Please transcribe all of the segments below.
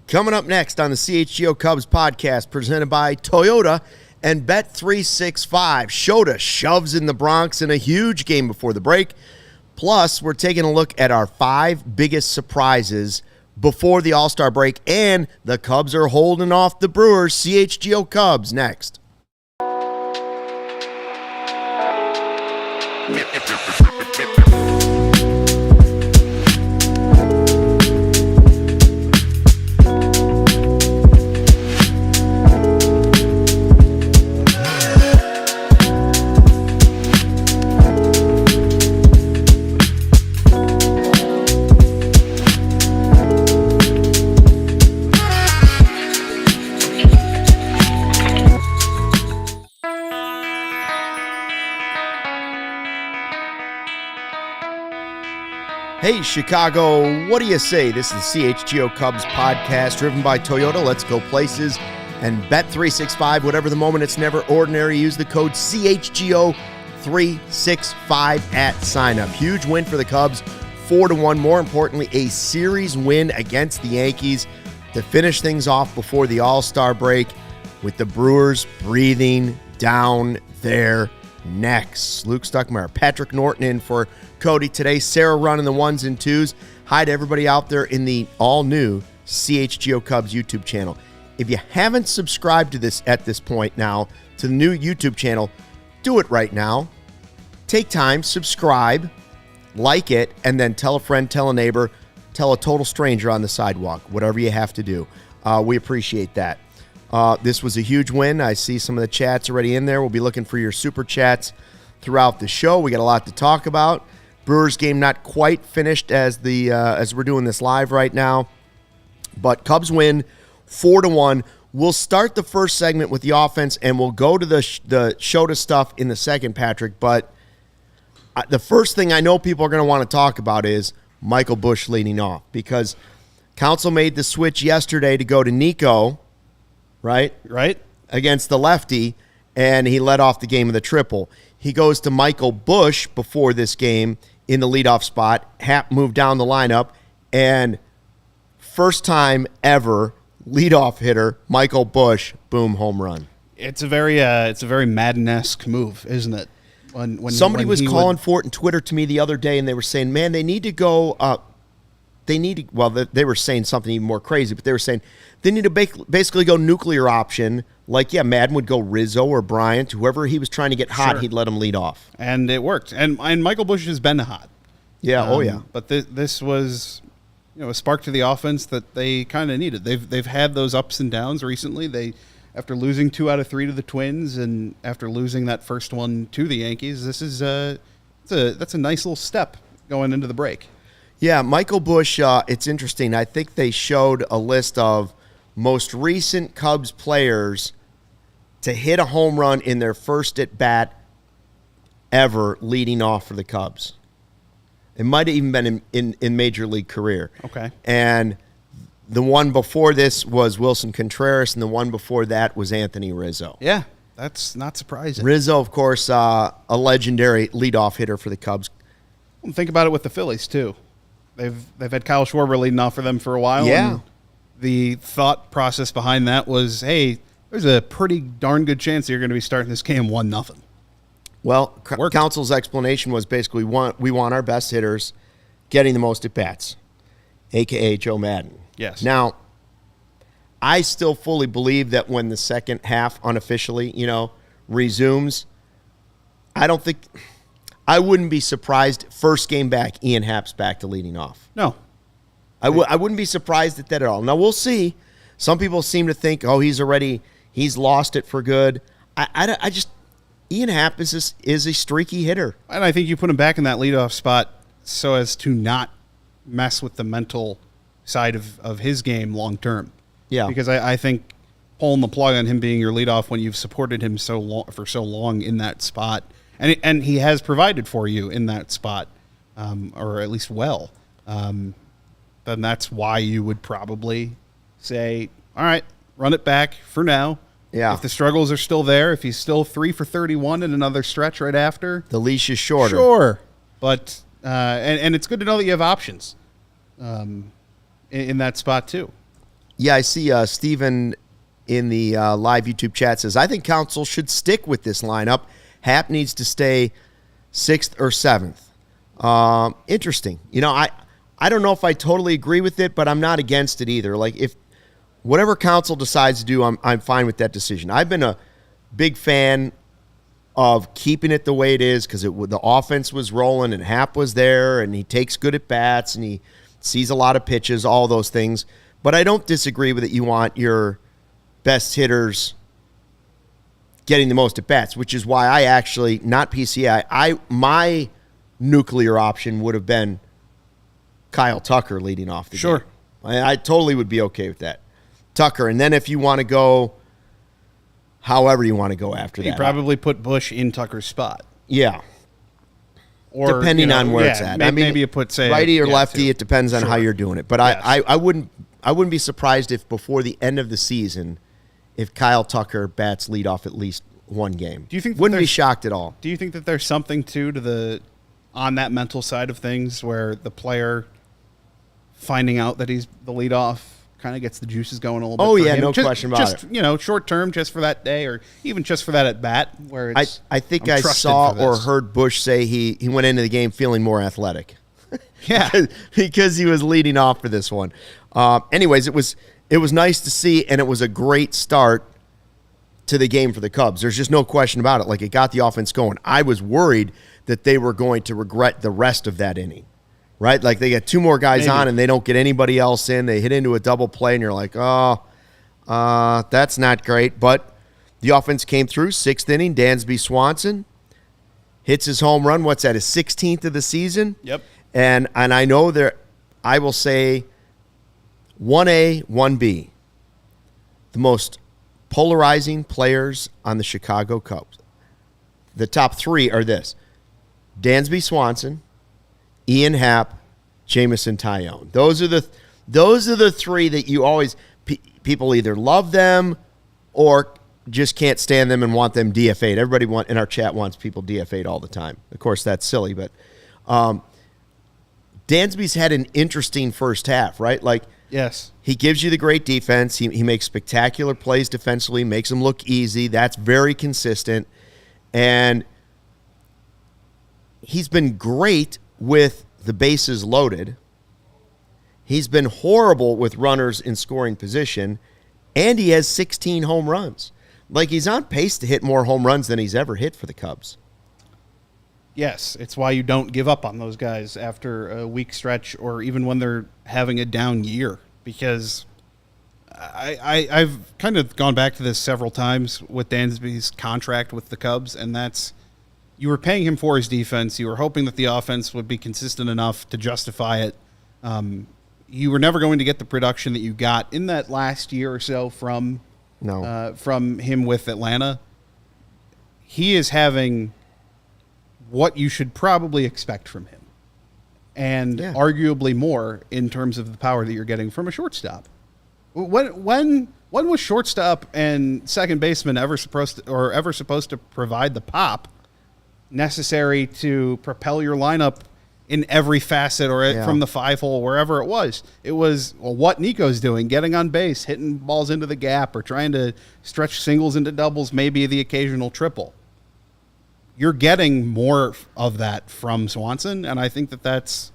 Coming up next on the CHGO Cubs podcast, presented by Toyota and Bet365. Shota shoves in the Bronx in a huge game before the break. Plus, we're taking a look at our 5 biggest surprises before the All-Star break, and the Cubs are holding off the Brewers. CHGO Cubs next. Hey, Chicago, what do you say? This is the CHGO Cubs podcast driven by Toyota. Let's go places and Bet365. Whatever the moment, it's never ordinary. Use the code CHGO365 at sign-up. Huge win for the Cubs, 4-1. More importantly, a series win against the Yankees to finish things off before the All-Star break with the Brewers breathing down their necks. Luke Stuckmeyer, Patrick Norton in for Cody today. Sarah running the 1s and 2s. Hi to everybody out there in the all-new CHGO Cubs YouTube channel. If you haven't subscribed to this at this point now, to the new YouTube channel, do it right now. Take time, subscribe, like it, and then tell a friend, tell a neighbor, tell a total stranger on the sidewalk, whatever you have to do. We appreciate that. This was a huge win. I see some of the chats already in there. We'll be looking for your super chats throughout the show. We got a lot to talk about. Brewers game not quite finished as we're doing this live right now, but Cubs win 4-1. We'll start the first segment with the offense, and we'll go to the Shota stuff in the second, Patrick. But the first thing I know people are going to want to talk about is Michael Busch leading off, because Council made the switch yesterday to go to Nico, right, against the lefty, and he led off the game with a triple. He goes to Michael Busch before this game in the leadoff spot. Hap moved down the lineup, and first time ever leadoff hitter Michael Busch, boom, home run. It's a very Madden-esque move, isn't it? When somebody was calling for it in Twitter to me the other day, and they were saying, "Man, they need to go." They were saying something even more crazy, but they were saying they need to basically go nuclear option. Like, yeah, Madden would go Rizzo or Bryant, whoever he was trying to get hot, sure, he'd let him lead off. And it worked. And Michael Busch has been hot. Yeah, oh yeah. But this was, a spark to the offense that they kind of needed. They've had those ups and downs recently. After losing 2 out of 3 to the Twins, and after losing that first one to the Yankees, this is that's a nice little step going into the break. Yeah, Michael Busch, it's interesting. I think they showed a list of most recent Cubs players to hit a home run in their first at-bat ever leading off for the Cubs. It might have even been in Major League career. Okay. And the one before this was Wilson Contreras, and the one before that was Anthony Rizzo. Yeah, that's not surprising. Rizzo, of course, a legendary leadoff hitter for the Cubs. Well, think about it with the Phillies, too. They've had Kyle Schwarber leading off for them for a while. Yeah. And the thought process behind that was, hey, there's a pretty darn good chance that you're going to be starting this game 1-0. Well, Council's explanation was basically we want our best hitters getting the most at-bats, a.k.a. Joe Madden. Yes. Now, I still fully believe that when the second half unofficially, resumes, I wouldn't be surprised first game back, Ian Happ's back to leading off. No. I wouldn't be surprised at that at all. Now, we'll see. Some people seem to think, he's lost it for good. Ian Happ is a streaky hitter. And I think you put him back in that leadoff spot so as to not mess with the mental side of his game long term. Yeah. Because I think pulling the plug on him being your leadoff when you've supported him for so long in that spot, and he has provided for you in that spot, or at least well, then that's why you would probably say, all right, run it back for now. Yeah. If the struggles are still there, if he's still 3 for 31 in another stretch right after, the leash is shorter. Sure. But and it's good to know that you have options in that spot too. Yeah, I see Steven in the live YouTube chat says, I think Counsell should stick with this lineup. Happ needs to stay 6th or 7th. Interesting. I don't know if I totally agree with it, but I'm not against it either. Like, if whatever Counsell decides to do, I'm fine with that decision. I've been a big fan of keeping it the way it is because the offense was rolling and Happ was there and he takes good at bats and he sees a lot of pitches, all those things. But I don't disagree with it. You want your best hitters getting the most at bats, which is why I actually, not PCA, my nuclear option would have been Kyle Tucker leading off the game. I totally would be okay with that. Tucker. And then if you want to go however you want to go after that. You probably put Busch in Tucker's spot. Yeah. Or depending on where it's at. Maybe you put, say, righty or lefty, too. It depends on how you're doing it. But yes. I wouldn't be surprised if before the end of the season, if Kyle Tucker bats lead off at least one game. Do you think wouldn't be shocked at all. Do you think that there's something on that mental side of things where the player finding out that he's the leadoff kind of gets the juices going a little bit? Oh, yeah, no question about it. Short term, just for that day, or even just for that at bat, where it's. I think I saw or heard Busch say he went into the game feeling more athletic. Yeah, because he was leading off for this one. Anyways, it was nice to see, and it was a great start to the game for the Cubs. There's just no question about it. Like, it got the offense going. I was worried that they were going to regret the rest of that inning. Right? Like, they get two more guys on and they don't get anybody else in. They hit into a double play and you're like, that's not great. But the offense came through. 6th inning, Dansby Swanson hits his home run. What's that, his 16th of the season? Yep. And I know I will say 1A, 1B, the most polarizing players on the Chicago Cubs. The top three are this: Dansby Swanson, Ian Happ, Jameson Taillon. Those are the three that you always people either love them or just can't stand them and want them DFA'd. Everybody in our chat wants people DFA'd all the time. Of course, that's silly, but Dansby's had an interesting first half, right? Like, yes, he gives you the great defense. He makes spectacular plays defensively, makes them look easy. That's very consistent, and he's been great with the bases loaded. He's been horrible with runners in scoring position, and he has 16 home runs. Like, he's on pace to hit more home runs than he's ever hit for the Cubs. Yes, it's why you don't give up on those guys after a weak stretch or even when they're having a down year, because I've kind of gone back to this several times with Dansby's contract with the Cubs, and that's you were paying him for his defense. You were hoping that the offense would be consistent enough to justify it. You were never going to get the production that you got in that last year or so from him with Atlanta. He is having what you should probably expect from him, and arguably more in terms of the power that you're getting from a shortstop. When was shortstop and second baseman ever supposed to provide the pop necessary to propel your lineup in every facet or from the 5-hole, wherever it was? It was what Nico's doing, getting on base, hitting balls into the gap, or trying to stretch singles into doubles, maybe the occasional triple. You're getting more of that from Swanson, and I think that's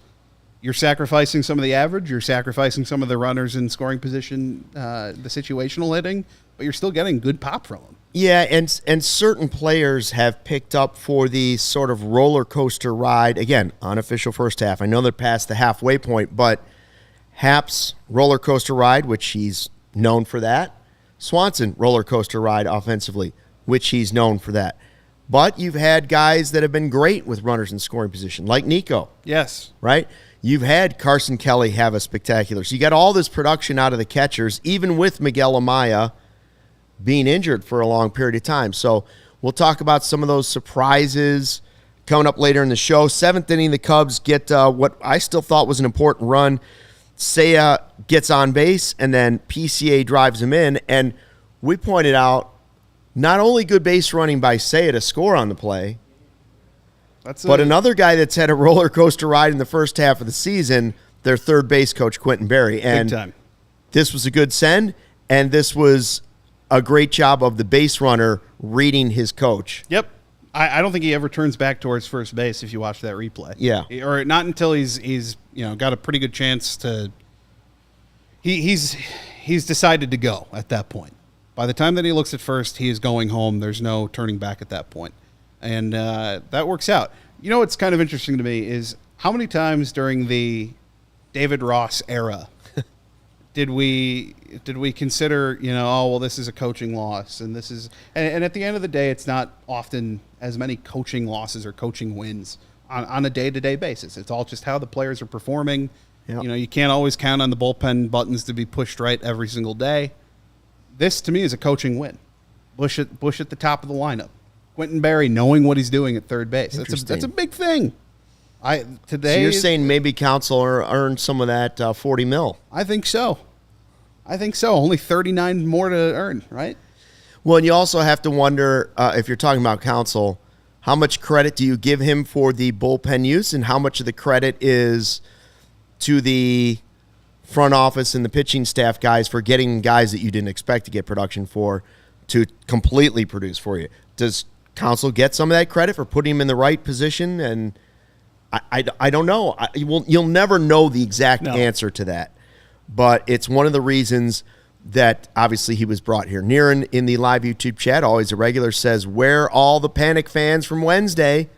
you're sacrificing some of the average, you're sacrificing some of the runners in scoring position, the situational hitting, but you're still getting good pop from him. Yeah, and certain players have picked up for the sort of roller coaster ride. Again, unofficial first half. I know they're past the halfway point, but Happ's roller coaster ride, which he's known for that. Swanson roller coaster ride offensively, which he's known for that. But you've had guys that have been great with runners in scoring position, like Nico. Yes. Right? You've had Carson Kelly have a spectacular. So you got all this production out of the catchers, even with Miguel Amaya being injured for a long period of time. So we'll talk about some of those surprises coming up later in the show. 7th inning, the Cubs get what I still thought was an important run. Seiya gets on base, and then PCA drives him in. And we pointed out not only good base running by Seiya to score on the play, but another guy that's had a roller coaster ride in the first half of the season, their third base coach, Quentin Berry. And big time. this was a good send, and this was a great job of the base runner reading his coach. Yep. I don't think he ever turns back towards first base if you watch that replay. Yeah. Or not until he's got a pretty good chance to he's decided to go at that point. By the time that he looks at first, he is going home. There's no turning back at that point. And that works out. You know what's kind of interesting to me is how many times during the David Ross era did we consider, this is a coaching loss, and this is, and at the end of the day, it's not often as many coaching losses or coaching wins on a day-to-day basis. It's all just how the players are performing. Yep. You can't always count on the bullpen buttons to be pushed right every single day. This, to me, is a coaching win. Busch at the top of the lineup. Quentin Berry knowing what he's doing at third base. That's a big thing. So you're saying maybe Counsell earned some of that $40 million? I think so. Only 39 more to earn, right? Well, and you also have to wonder, if you're talking about Counsell, how much credit do you give him for the bullpen use, and how much of the credit is to the front office and the pitching staff guys for getting guys that you didn't expect to get production for to completely produce for you? Does Counsell get some of that credit for putting him in the right position? And I don't know. You'll never know the exact answer to that. But it's one of the reasons that obviously he was brought here. Niren in the live YouTube chat, always a regular, says, where all the Panic fans from Wednesday?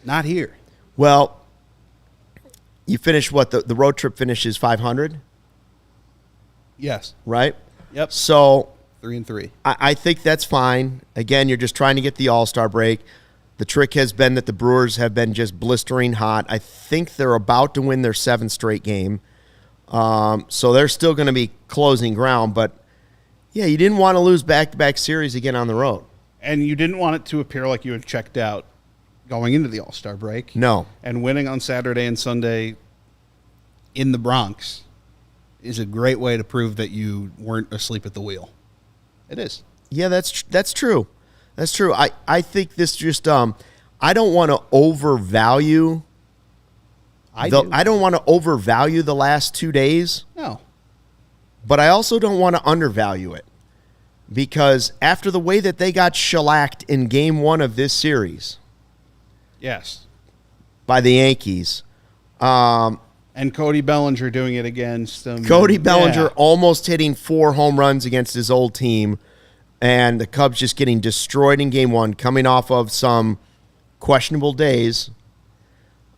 Not here. Well, you finished what? The road trip finishes 500? Yes. Right? Yep. So 3-3. I think that's fine. Again, you're just trying to get the All-Star break. The trick has been that the Brewers have been just blistering hot. I think they're about to win their 7th straight game. So they're still going to be closing ground. But, yeah, you didn't want to lose back-to-back series again on the road. And you didn't want it to appear like you had checked out going into the All-Star break. No. And winning on Saturday and Sunday in the Bronx is a great way to prove that you weren't asleep at the wheel. It is. Yeah, that's true. That's true. I think this just I don't want to overvalue. I don't want to overvalue the last 2 days. No. But I also don't want to undervalue it, because after the way that they got shellacked in Game 1 of this series, yes, by the Yankees, and Cody Bellinger doing it against them. Cody Bellinger almost hitting 4 home runs against his old team. And the Cubs just getting destroyed in Game 1, coming off of some questionable days.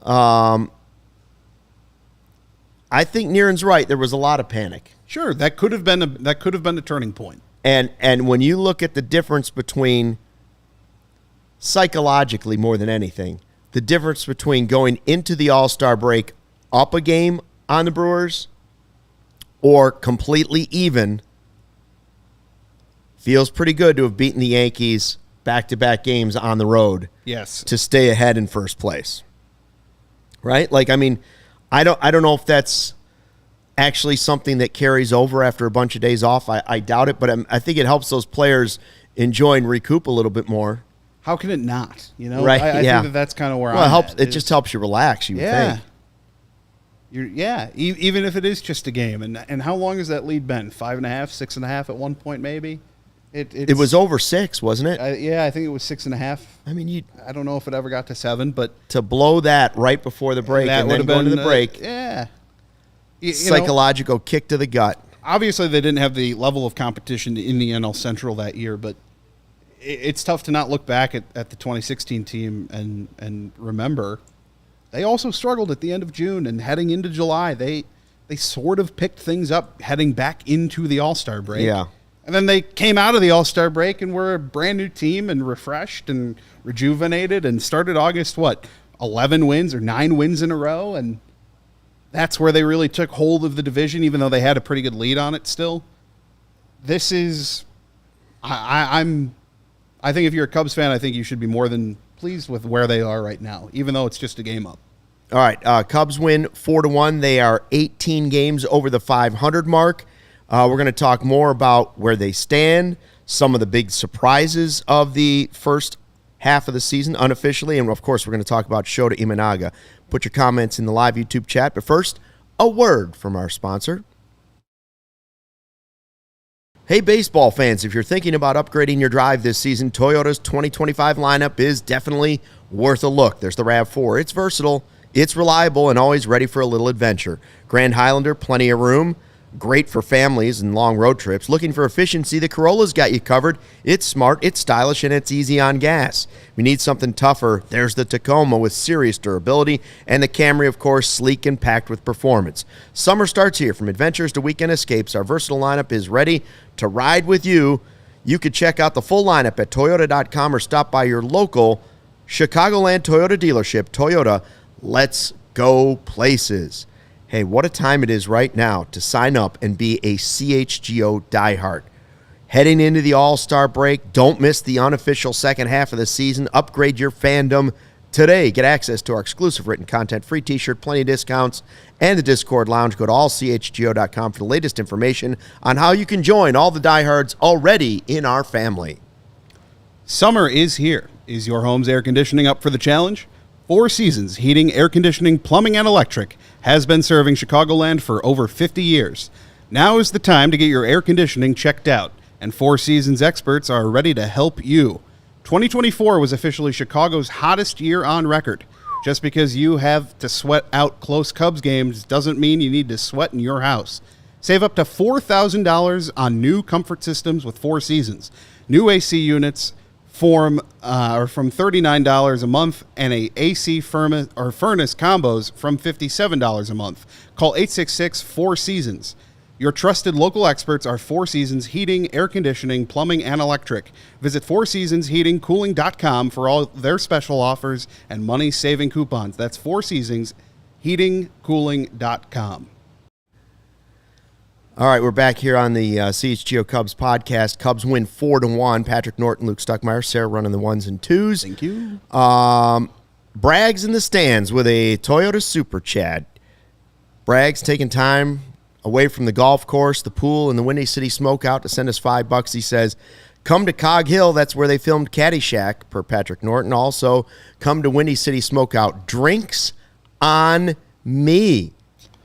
I think Niren's right. There was a lot of panic. Sure, that could have been a turning point. And when you look at the difference between, psychologically more than anything, the difference between going into the All-Star break up a game on the Brewers or completely even, feels pretty good to have beaten the Yankees back-to-back games on the road. Yes. To stay ahead in first place. Right? Like, I mean, I don't know if that's actually something that carries over after a bunch of days off. I doubt it, but I think it helps those players enjoy and recoup a little bit more. How can it not? Right? I think that's kind of where I'm at. It just helps you relax, you would think. Even if it is just a game. And how long has that lead been? 5.5, 6.5 at one point maybe? It was over 6, wasn't it? I think it was 6.5. I mean, I don't know if it ever got to 7, but to blow that right before the break and then go into the break, psychological kick to the gut. Obviously, they didn't have the level of competition in the NL Central that year, but it's tough to not look back at the 2016 team and remember they also struggled at the end of June and heading into July. They sort of picked things up heading back into the All-Star break. Yeah. And then they came out of the All-Star break and were a brand new team and refreshed and rejuvenated and started August, 11 wins or 9 wins in a row. And that's where they really took hold of the division, even though they had a pretty good lead on it still. This is, I think if you're a Cubs fan, I think you should be more than pleased with where they are right now, even though it's just a game up. All right, Cubs win 4-1. They are 18 games over the 500 mark. We're going to talk more about where they stand, some of the big surprises of the first half of the season unofficially, and of course we're going to talk about Shota Imanaga. Put your comments in the live YouTube chat, but first, a word from our sponsor. Hey, baseball fans, if you're thinking about upgrading your drive this season, Toyota's 2025 lineup is definitely worth a look. There's the RAV4. It's versatile, it's reliable, and always ready for a little adventure. Grand Highlander, plenty of room. Great for families and long road trips. Looking for efficiency, the Corolla's got you covered. It's smart, it's stylish, and it's easy on gas. If you need something tougher, there's the Tacoma with serious durability, and the Camry, of course, sleek and packed with performance. Summer starts here. From adventures to weekend escapes, our versatile lineup is ready to ride with you. You could check out the full lineup at Toyota.com or stop by your local Chicagoland Toyota dealership. Toyota, let's go places. Hey, what a time it is right now to sign up and be a CHGO diehard. Heading into the All-Star break, don't miss the unofficial second half of the season. Upgrade your fandom today. Get access to our exclusive written content, free t-shirt, plenty of discounts, and the Discord lounge. Go to allchgo.com for the latest information on how you can join all the diehards already in our family. Summer is here. Is your home's air conditioning up for the challenge? Four Seasons Heating, Air Conditioning, Plumbing, and Electric has been serving Chicagoland for over 50 years. Now is the time to get your air conditioning checked out, and Four Seasons experts are ready to help you. 2024 was officially Chicago's hottest year on record. Just because you have to sweat out close Cubs games doesn't mean you need to sweat in your house. Save up to $4,000 on new comfort systems with Four Seasons. New AC units from $39 a month, and a AC furnace combos from $57 a month. Call 866-4-SEASONS. Your trusted local experts are Four Seasons Heating, Air Conditioning, Plumbing, and Electric. Visit fourseasonsheatingcooling.com for all their special offers and money-saving coupons. That's Four Seasons Heatingcooling.com. All right, we're back here on the CHGO Cubs podcast. Cubs win 4-1. Patrick Norton, Luke Stuckmeyer, Sarah running the ones and twos. Thank you. Bragg's in the stands with a Toyota Super Chad. Bragg's taking time away from the golf course, the pool, and the Windy City Smokeout to send us $5. He says, come to Cog Hill. That's where they filmed Caddyshack, per Patrick Norton. Also, come to Windy City Smokeout. Drinks on me.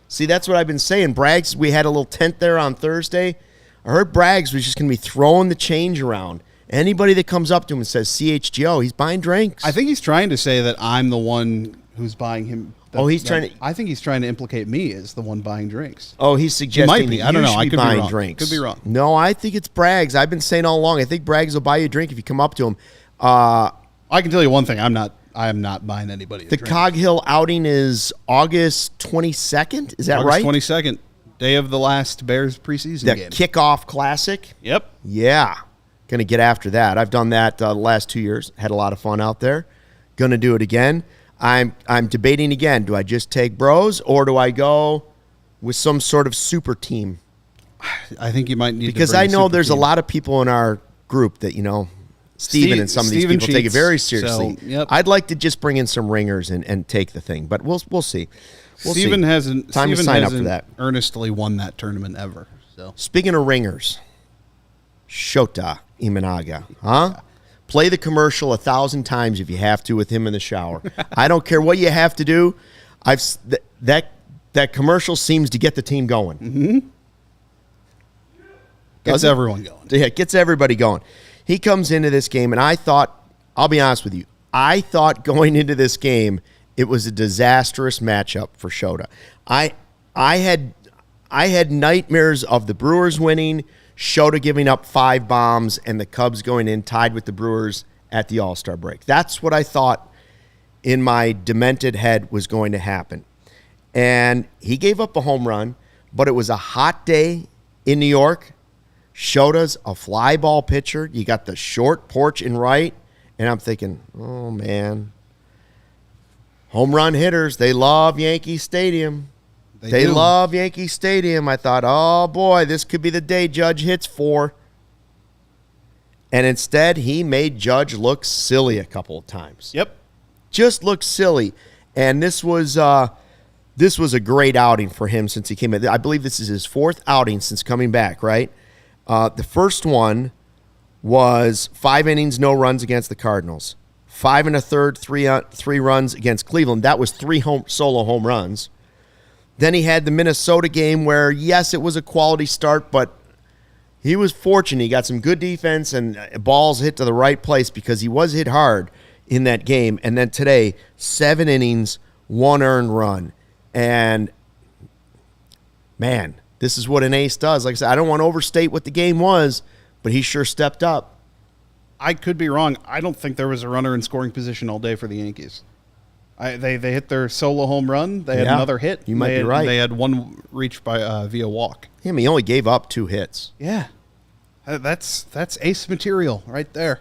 See, that's what I've been saying. Braggs, we had a little tent there on Thursday. I heard Braggs was just going to be throwing the change around. Anybody that comes up to him and says CHGO, he's buying drinks. I think he's trying to say that I'm the one who's buying him. I think he's trying to implicate me as the one buying drinks. Oh, he's suggesting he might be. I don't know. I could be wrong. Drinks. Could be wrong. No, I think it's Braggs. I've been saying all along. I think Braggs will buy you a drink if you come up to him. I can tell you one thing. I am not buying anybody a drink. The Cog Hill outing is August 22nd. Is that right? August 22nd, day of the last Bears preseason game. The kickoff classic. Yep. Yeah. Going to get after that. I've done that the last 2 years. Had a lot of fun out there. Going to do it again. I'm debating again. Do I just take bros or do I go with some sort of super team? I think you might need because to bring I know there's team. a lot of people in our group that, Steven and some of these people take it very seriously. So, yep. I'd like to just bring in some ringers and take the thing, but we'll see. Steven hasn't time to sign up for that. Earnestly won that tournament ever. So speaking of ringers, Shota Imanaga, huh? Play the commercial 1,000 times if you have to with him in the shower. I don't care what you have to do. That commercial seems to get the team going. Mm-hmm. Gets everyone going. Yeah, it gets everybody going. He comes into this game, and I'll be honest with you, I thought going into this game it was a disastrous matchup for Shota. I had nightmares of the Brewers winning, Shota giving up 5 bombs, and the Cubs going in tied with the Brewers at the All-Star break. That's what I thought in my demented head was going to happen. And he gave up a home run, but it was a hot day in New York. Shota's a fly ball pitcher. You got the short porch in right, and I'm thinking, oh, man. Home run hitters, they love Yankee Stadium. They love Yankee Stadium. I thought, oh, boy, this could be the day Judge hits 4. And instead, he made Judge look silly a couple of times. Yep. Just looked silly. And this was a great outing for him since he came in. I believe this is his 4th outing since coming back, right? The first one was 5 innings, no runs against the Cardinals. 5 1/3, 3 runs against Cleveland. That was 3 solo home runs. Then he had the Minnesota game where, yes, it was a quality start, but He was fortunate. He got some good defense and balls hit to the right place because he was hit hard in that game. And then today, 7 innings, 1 earned run. And, man, this is what an ace does. Like I said, I don't want to overstate what the game was, but he sure stepped up. I could be wrong. I don't think there was a runner in scoring position all day for the Yankees. They hit their solo home run. They had another hit. You might be right. They had one reached by via walk. Yeah, he only gave up 2 hits. Yeah. That's ace material right there.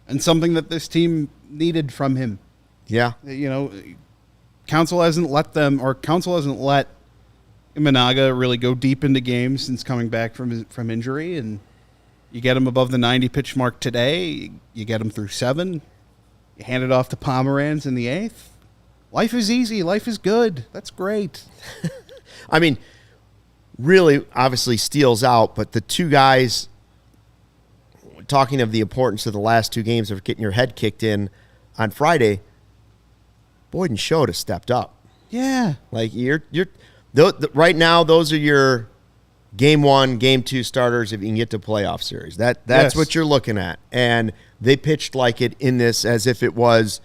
And something that this team needed from him. Yeah. You know, Counsell hasn't let Imanaga really go deep into games since coming back from injury, and you get him above the 90 pitch mark today. You get him through 7. You hand it off to Pomeranz in the 8th. Life is easy. Life is good. That's great. I mean, really, obviously, Steele's out, but the 2 guys, talking of the importance of the last 2 games of getting your head kicked in on Friday, Boyd and Shota stepped up. Yeah. Like, right now, those are your game 1, game 2 starters if you can get to playoff series. That's what you're looking at. And they pitched like it in this as if it was,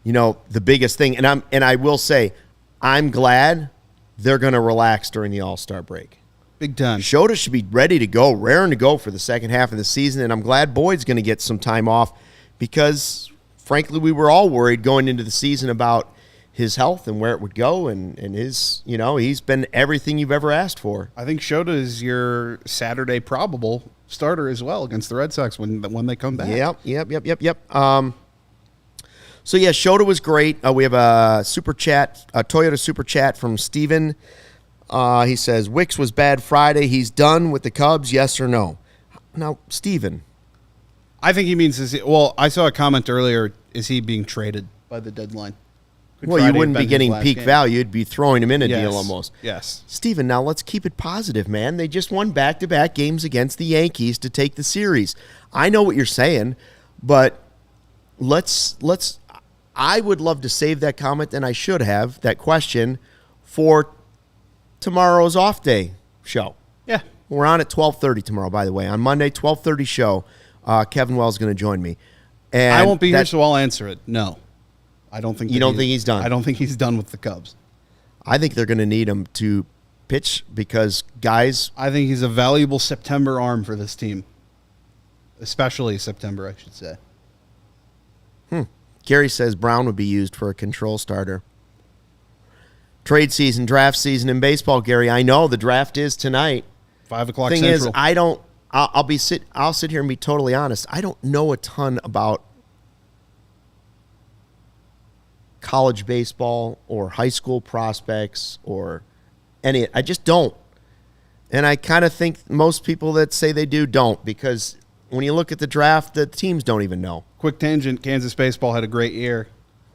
the biggest thing. And I will say, I'm glad they're going to relax during the All-Star break. Big time. Shota should be ready to go, raring to go for the second half of the season, and I'm glad Boyd's going to get some time off because, frankly, we were all worried going into the season about his health and where it would go, and his, he's been everything you've ever asked for. I think Shota is your Saturday probable starter as well against the Red Sox when they come back. Yep. So, yeah, Shota was great. We have a super chat, a Toyota super chat from Steven. He says, Wicks was bad Friday. He's done with the Cubs, yes or no? Now, Steven. I think he means, I saw a comment earlier, is he being traded by the deadline? Well, you wouldn't be getting peak value. You'd be throwing him in a deal almost. Yes. Steven, now let's keep it positive, man. They just won back-to-back games against the Yankees to take the series. I know what you're saying, but I would love to save that comment, and I should have, that question, for tomorrow's off day show. Yeah. We're on at 12:30 tomorrow, by the way. On Monday, 12:30 show, Kevin Wells is going to join me. And I won't be here, so I'll answer it. No. I don't think you don't think he's done. I don't think he's done with the Cubs. I think they're going to need him to pitch because guys. I think he's a valuable September arm for this team, especially September, I should say. Gary says Brown would be used for a control starter. Trade season, draft season in baseball, Gary. I know the draft is tonight. 5 o'clock Thing Central. is, I'll sit here and be totally honest. I don't know a ton about college baseball or high school prospects or any. I just don't. And I kind of think most people that say they do don't, because when you look at the draft, the teams don't even know. Quick tangent, Kansas baseball had a great year.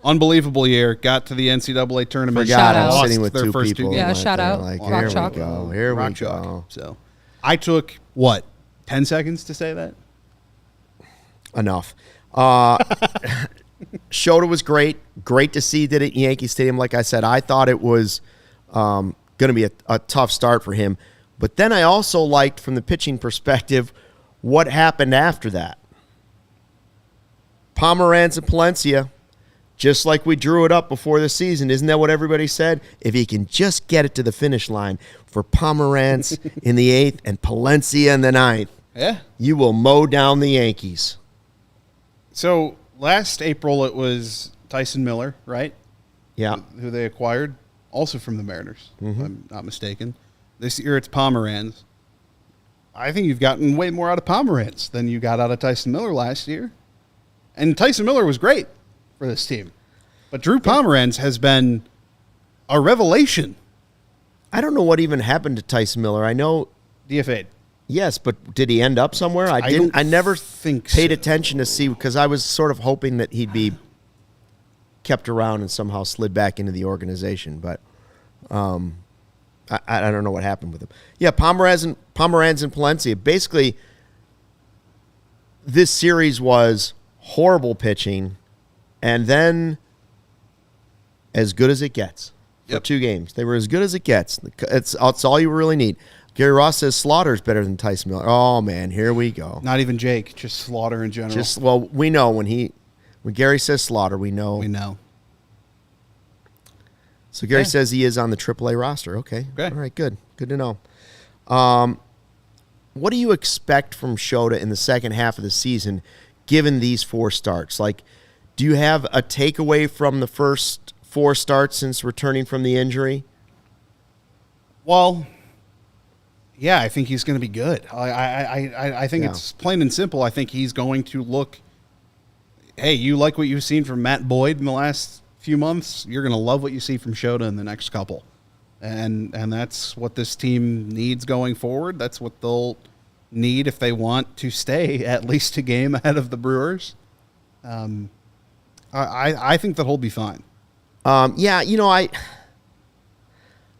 Unbelievable year. Got to the NCAA tournament. Shout out. Sitting with two people. Yeah, shout out. Like, Rock here Chalk. we go. Here Rock we Chalk. go. So I took, 10 seconds to say that? Enough. Shota was great. Great to see that at Yankee Stadium. Like I said, I thought it was going to be a tough start for him. But then I also liked, from the pitching perspective, what happened after that. Pomeranz and Palencia, just like we drew it up before the season. Isn't that what everybody said? If he can just get it to the finish line for Pomeranz in the 8th and Palencia in the 9th, you will mow down the Yankees. So last April it was Tyson Miller, right? Yeah. Who they acquired, also from the Mariners, if I'm not mistaken. This year it's Pomeranz. I think you've gotten way more out of Pomeranz than you got out of Tyson Miller last year. And Tyson Miller was great for this team. But Drew Pomeranz has been a revelation. I don't know what even happened to Tyson Miller. I know DFA'd. Yes, but did he end up somewhere? I never paid attention to see, because I was sort of hoping that he'd be kept around and somehow slid back into the organization. But I don't know what happened with him. Yeah, Pomeranz and Palencia. Basically, this series was horrible pitching, and then as good as it gets for 2 games. They were as good as it gets. It's all you really need. Gary Ross says Slaughter's better than Tyson Miller. Oh, man, here we go. Not even Jake, just Slaughter in general. Well, we know when Gary says Slaughter, we know. We know. So Gary says he is on the AAA roster. Okay. All right, good. Good to know. What do you expect from Shota in the second half of the season, given these 4 starts? Like, do you have a takeaway from the first 4 starts since returning from the injury? Well, yeah, I think he's going to be good. I think it's plain and simple. I think he's going to look, hey, you like what you've seen from Matt Boyd in the last few months, you're going to love what you see from Shota in the next couple. And that's what this team needs going forward. That's what they'll need if they want to stay at least a game ahead of the Brewers. I think that he'll be fine. Yeah,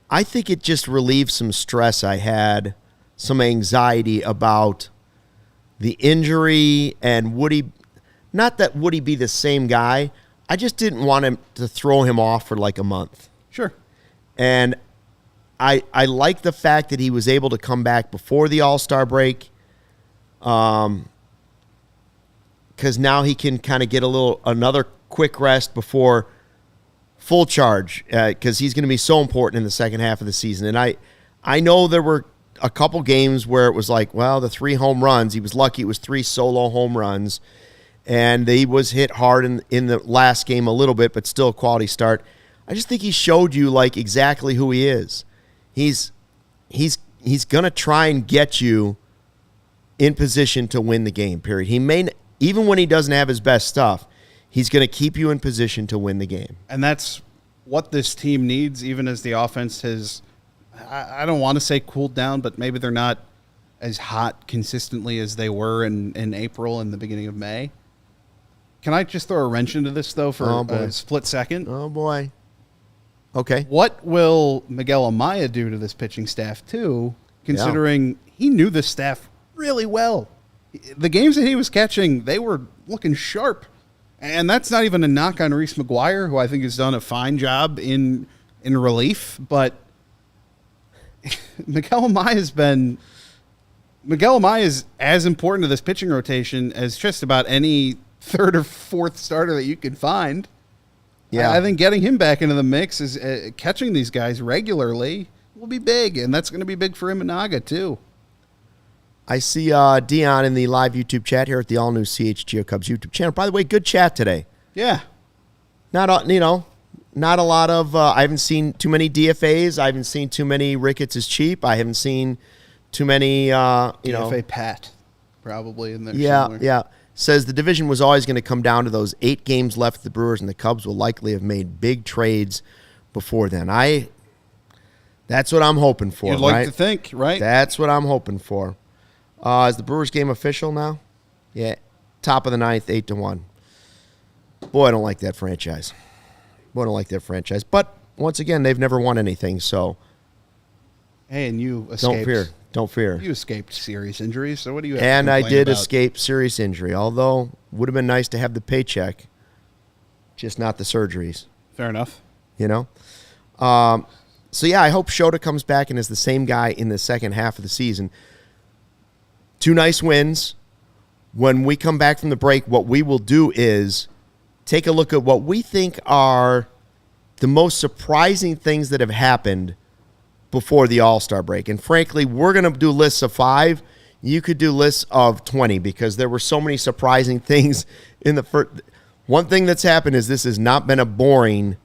I think it just relieved some stress I had, some anxiety about the injury and would he be the same guy? I just didn't want him to throw him off for like a month. Sure. And I like the fact that he was able to come back before the All-Star break, because now he can kind of get another quick rest before full charge, because he's going to be so important in the second half of the season. And I know there were a couple games where it was like, well, the 3 home runs, he was lucky it was 3 solo home runs, and he was hit hard in the last game a little bit, but still a quality start. I just think he showed you like exactly who he is. He's going to try and get you in position to win the game, period. He may, even when he doesn't have his best stuff, he's going to keep you in position to win the game. And that's what this team needs, even as the offense has, I don't want to say cooled down, but maybe they're not as hot consistently as they were in April and the beginning of May. Can I just throw a wrench into this, though, for a split second? Oh, boy. Okay. What will Miguel Amaya do to this pitching staff, too, considering he knew this staff really well? The games that he was catching, they were looking sharp. And that's not even a knock on Reese McGuire, who I think has done a fine job in relief. But Miguel Amaya is as important to this pitching rotation as just about any third or fourth starter that you can find. Yeah, I think getting him back into the mix is catching these guys regularly will be big, and that's going to be big for Imanaga too. I see Dion in the live YouTube chat here at the all-new CHGO Cubs YouTube channel. By the way, good chat today. Yeah, not a lot of. I haven't seen too many DFAs. I haven't seen too many Ricketts is cheap. I haven't seen too many. DFA Pat probably in there. Yeah, somewhere. yeah. Says the division was always going to come down to those 8 games left of the Brewers, and the Cubs will likely have made big trades before then. That's what I'm hoping for. You'd like to think, right? That's what I'm hoping for. Is the Brewers game official now? Yeah. Top of the 9th, 8-1. Boy, I don't like that franchise. But once again, they've never won anything, so. Hey, and you escaped. Don't fear. You escaped serious injuries, so what do you have And to I complain did about? escape serious injury, although would have been nice to have the paycheck, just not the surgeries. Fair enough. So, yeah, I hope Shota comes back and is the same guy in the second half of the season. 2 nice wins. When we come back from the break, what we will do is take a look at what we think are the most surprising things that have happened before the All-Star break. And frankly, we're going to do lists of 5. You could do lists of 20 because there were so many surprising things in the first. One thing that's happened is this has not been a boring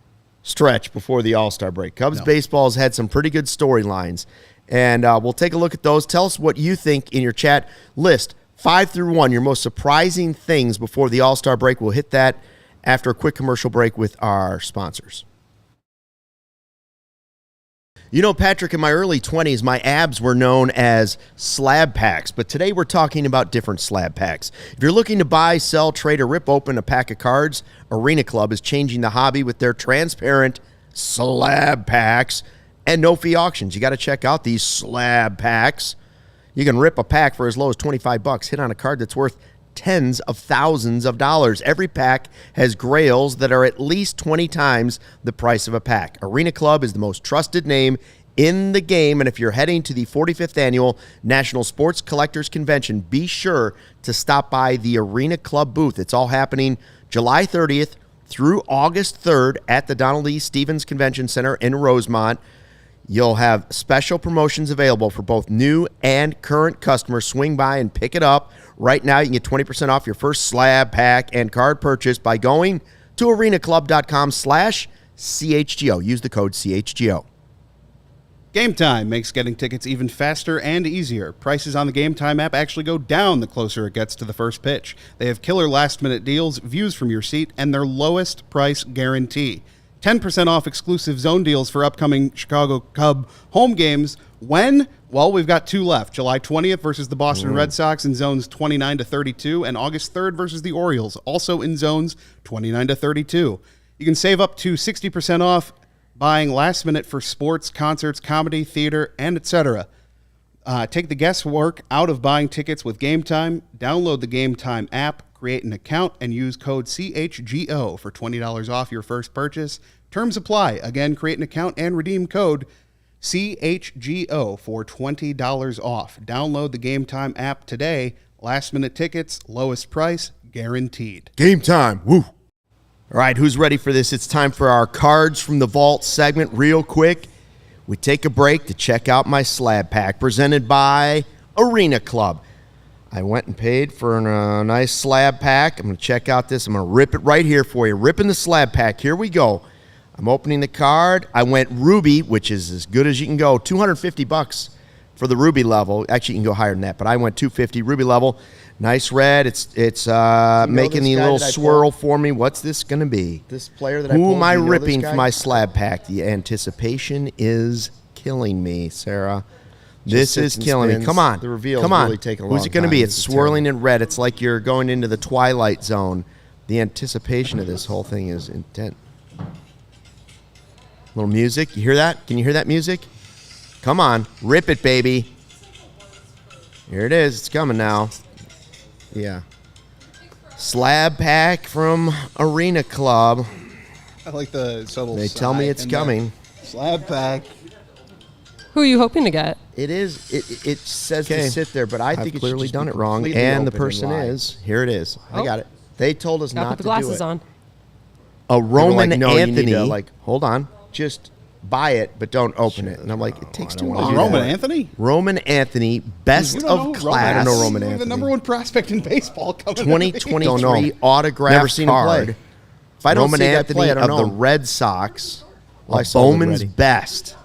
stretch before the All-Star break. Cubs baseball has had some pretty good storylines. And we'll take a look at those. Tell us what you think in your chat. List 5 through 1, your most surprising things before the All-Star break. We'll hit that after a quick commercial break with our sponsors. Patrick, in my early 20s, my abs were known as slab packs, but today we're talking about different slab packs. If you're looking to buy, sell, trade, or rip open a pack of cards, Arena Club is changing the hobby with their transparent slab packs and no-fee auctions. You got to check out these slab packs. You can rip a pack for as low as $25, hit on a card that's worth tens of thousands of dollars. Every pack has grails that are at least 20 times the price of a pack. Arena Club is the most trusted name in the game. And if you're heading to the 45th Annual National Sports Collectors Convention, be sure to stop by the Arena Club booth. It's all happening July 30th through August 3rd at the Donald E. Stevens Convention Center in Rosemont. You'll have special promotions available for both new and current customers. Swing by and pick it up. Right now, you can get 20% off your first slab, pack, and card purchase by going to arenaclub.com/CHGO. Use the code CHGO. Game Time makes getting tickets even faster and easier. Prices on the Game Time app actually go down the closer it gets to the first pitch. They have killer last-minute deals, views from your seat, and their lowest price guarantee. 10% off exclusive zone deals for upcoming Chicago Cub home games. When? Well, we've got 2 left. July 20th versus the Boston Red Sox in zones 29 to 32, and August 3rd versus the Orioles, also in zones 29 to 32. You can save up to 60% off buying last minute for sports, concerts, comedy, theater, and etc. Take the guesswork out of buying tickets with Game Time. Download the Game Time app, create an account, and use code CHGO for $20 off your first purchase. Terms apply. Again, create an account and redeem code CHGO for $20 off. Download the Game Time app today. Last minute tickets, lowest price, guaranteed. Game time. Woo. All right, who's ready for this? It's time for our Cards from the Vault segment. Real quick, we take a break to check out my slab pack presented by Arena Club. I went and paid for a nice slab pack. I'm going to check out this. I'm going to rip it right here for you. Ripping the slab pack. Here we go. I'm opening the card. I went Ruby, which is as good as you can go. $250 for the Ruby level. Actually, you can go higher than that, but I went $250 Ruby level. Nice red. It's making the little swirl for me. What's this going to be? This player that I pulled. Who am I ripping for my slab pack? The anticipation is killing me, Sarah. This is killing me. Come on. The reveal Come on. really taking a long Who's it going to be? time. It's swirling in red. It's like you're going into the Twilight Zone. The anticipation of this whole thing is intense. Little music. You hear that? Can you hear that music? Come on. Rip it, baby. Here it is. It's coming now. Yeah. Slab pack from Arena Club. I like the subtle. They tell me it's coming. Slab pack. Who are you hoping to get? It is. It says Okay. to sit there, but I think I've it's clearly clearly done be it wrong. completely And the open and person lied. is. Here it is. I Oh. got it. They told us Gotta not put to the do glasses it. on. A Roman no, you need Anthony. to, Hold on. Just buy it, but don't open it. And I'm like, it takes I too don't wanna long. do Roman that. Anthony? Roman Anthony, best You don't of know class. I don't know Roman The Anthony. number one prospect in baseball coming. 2023 Don't know. autograph Never seen him card. play. If I don't Roman see that Anthony play, I don't of know the him. Red Sox. Well, I Of saw it Bowman's already. best.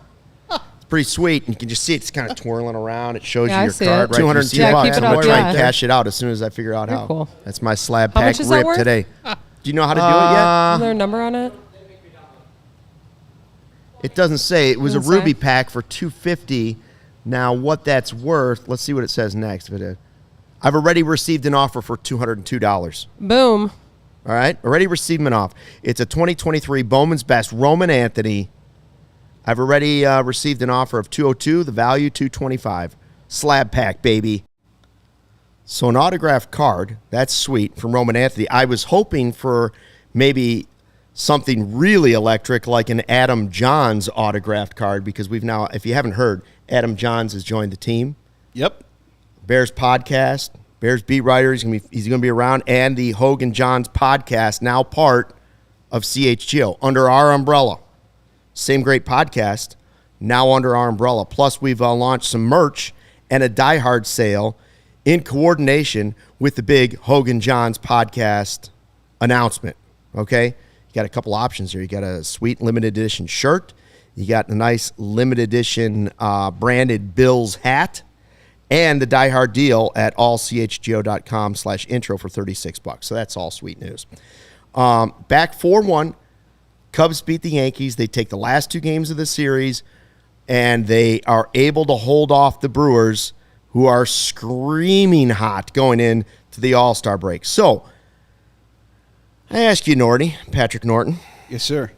It's pretty sweet. And you can just see it's kind of twirling around. It shows Yeah, you I your see card it. right. $202 You see that? Yeah, keep it I'm up, going to try yeah. and cash it out as soon as I figure out Very how. cool. That's my slab How pack much is that rip worth? today. Do you know how to do it yet? Is there a number on it? It doesn't say. It was a Doesn't say. Ruby pack for $250. Now, what that's worth, let's see what it says next. I've already received an offer for $202. Boom. All right? Already received an offer. It's a 2023 Bowman's Best Roman Anthony. I've already received an offer of $202, the value $225. Slab pack, baby. So an autographed card, that's sweet, from Roman Anthony. I was hoping for maybe something really electric like an Adam Johns autographed card because we've now, if you haven't heard, Adam Johns has joined the team. Yep. Bears podcast, Bears beat writer. He's going to be around, and the Hogan Johns podcast, now part of CHGO, under our umbrella. Same great podcast, now under our umbrella. Plus, we've launched some merch and a Die Hard sale in coordination with the big Hogan Johns podcast announcement. Okay, you got a couple options here. You got a sweet limited edition shirt. You got a nice limited edition branded Bills hat. And the Die Hard deal at allchgo.com/intro for $36. So that's all sweet news. Back 4-1. Cubs beat the Yankees. They take the last 2 games of the series, and they are able to hold off the Brewers, who are screaming hot going into the All-Star break. So I ask you, Patrick Norton, Yes, sir.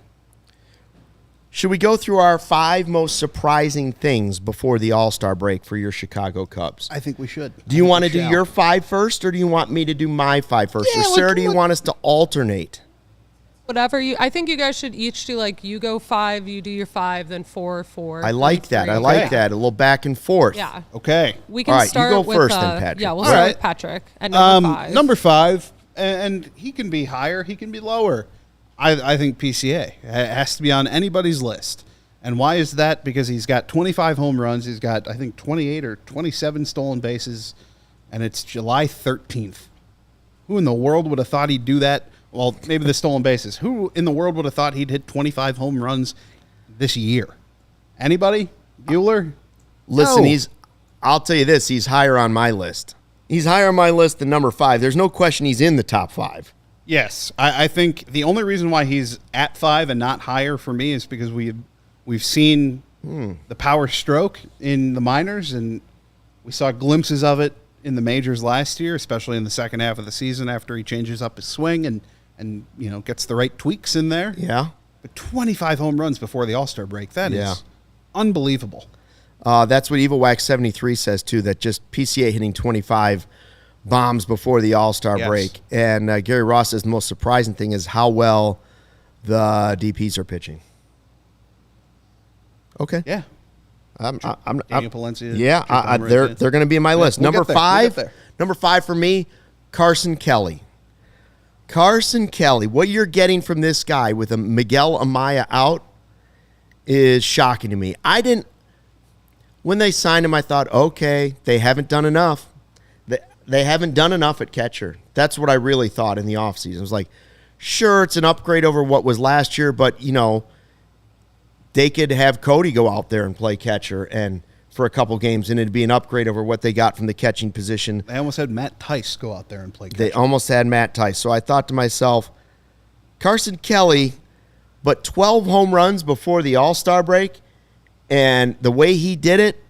should we go through our 5 most surprising things before the All-Star break for your Chicago Cubs? I think we should. Do you want to do your 5 first, or do you want me to do my 5 first? Yeah, or Sarah, do you look. want us to alternate? Whatever I think you guys should each do, like, you go 5, you do your 5, then 4, 4. I like that. 3. I like that. A little back and forth. Yeah. Okay. We can All right, you start go with, first then, Patrick. Yeah, we'll All start right. with Patrick at number 5. Number 5, and he can be higher, he can be lower. I think PCA has to be on anybody's list. And why is that? Because he's got 25 home runs. He's got, I think, 28 or 27 stolen bases, and it's July 13th. Who in the world would have thought he'd do that? Well, maybe the stolen bases. Who in the world would have thought he'd hit 25 home runs this year? Anybody? Bueller? Listen, No. I'll tell you this, he's higher on my list. He's higher on my list than number 5. There's no question he's in the top 5. Yes. I think the only reason why he's at 5 and not higher for me is because we've seen the power stroke in the minors, and we saw glimpses of it in the majors last year, especially in the second half of the season after he changes up his swing and gets the right tweaks in there. Yeah. But 25 home runs before the All-Star break, that is unbelievable. That's what Evil Wax 73 says, too, that just PCA hitting 25 bombs before the All-Star break. And Gary Ross says the most surprising thing is how well the DPs are pitching. Okay. Yeah. I'm Daniel Palencia. Yeah, they're going to be in my list. We'll Number get there. 5, We'll get there. number 5 for me, Carson Kelly. Carson Kelly, what you're getting from this guy with a Miguel Amaya out is shocking to me. When they signed him, I thought, okay, they haven't done enough. They haven't done enough at catcher. That's what I really thought in the offseason. It was like, sure, it's an upgrade over what was last year, but, they could have Cody go out there and play catcher and for a couple games, and it'd be an upgrade over what they got from the catching position. They almost had Matt Tice go out there and play catcher. They almost had Matt Tice. So I thought to myself, Carson Kelly, but 12 home runs before the All-Star break, and the way he did it,